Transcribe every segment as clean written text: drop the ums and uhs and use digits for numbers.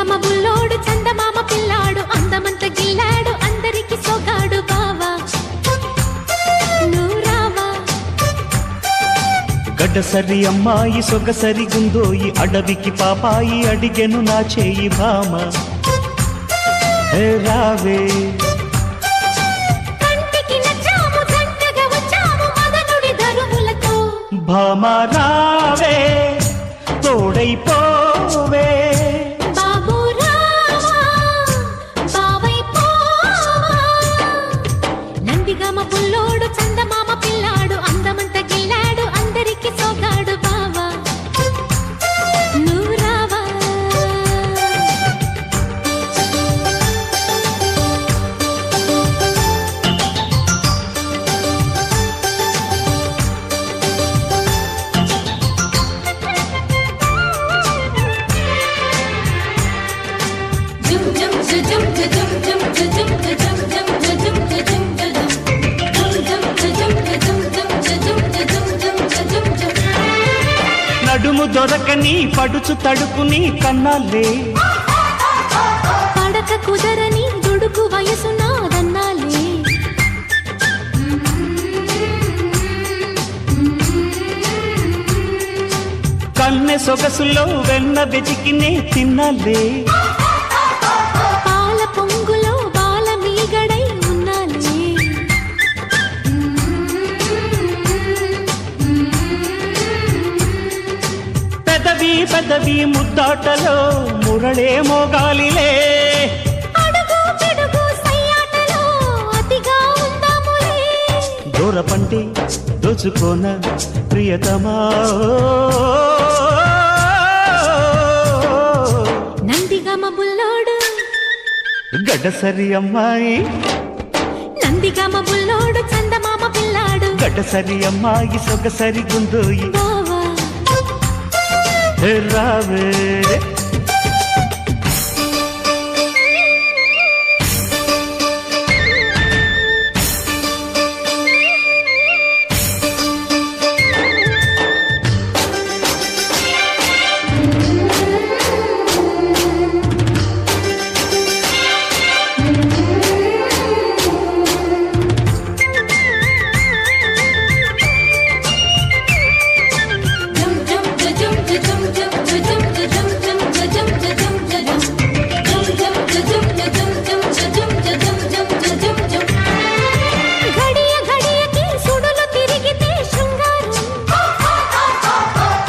నందిగామ బుల్లోడు చందమామ పిల్లాడు అందమంత గిల్లాడు అందరికి సోగాడు బావా నూరావా గడ్డసరి అమ్మాయి సొగసరి గుందోయి అడవికి పాపాయి అడిగెను నా చేయి భామ రావే కంటికి నచ్చాము జంటగా వచ్చాము మదనుడి దరువులతో భామ రావే తోడైపోవే బాబు రావా బావై పోవా నందిగామ బుల్లోడు చందమామ పిల్లాడు అందమంత గిల్లాడు అందరికి సోగాడు బావా నూరావా నడుము దొరకని పడుచు తడుకుని కన్నాలే పడక కుదరని దుడుకు వయసు నాదన్నాలే కన్నె సొగసులో వెన్న వెతికినే తిన్నాలే పాల పొంగులో బాల మీగడై ఉన్నాలే పెదవి పెదవి ముద్దాటలో మురళే మోగాలిలే అడుగు పిడుగు సయ్యాటలో అతిగా ఉందాములే దూరపంటే దోచుకోన ప్రియతమా నందిగామ బుల్లోడు గడ్డసరి అమ్మాయి నందిగామ బుల్లోడు చందమామ పిల్లాడు గడ్డసరి అమ్మాయి సొగసరి గుందోయి బావా రావే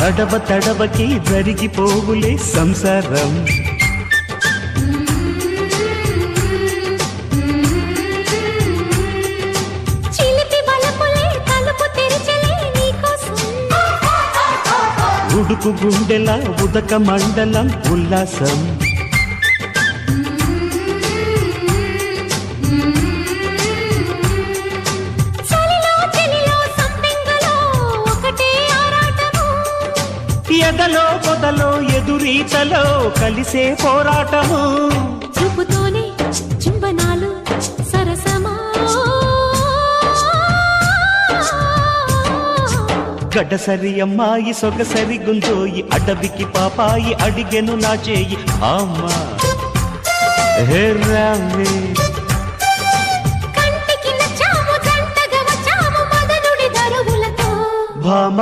తడవ తడవకి జరిగిపోవులే సంసారం చిలిపి బలపులే తలుపు తెరిచలే నీకోసం ఉడుకు గుండెల ఉదక మండలం ఉల్లాసం చలిలో చెలిలో సంపెంగలో ఒకటే ఆరాటము ఎదలో పొదలో ఎదురీతలో కలిసే పోరాటము చూపుతోనే చుంబనాలు సరసమా గడ్డసరి అమ్మాయి సొగసరి గుందోయి అడవికి పాపాయి అడిగెను నా చేయి అమ్మా రావే కంటికి నచ్చాము జంటగా వచ్చాము మదనుడి దరువులతో భామ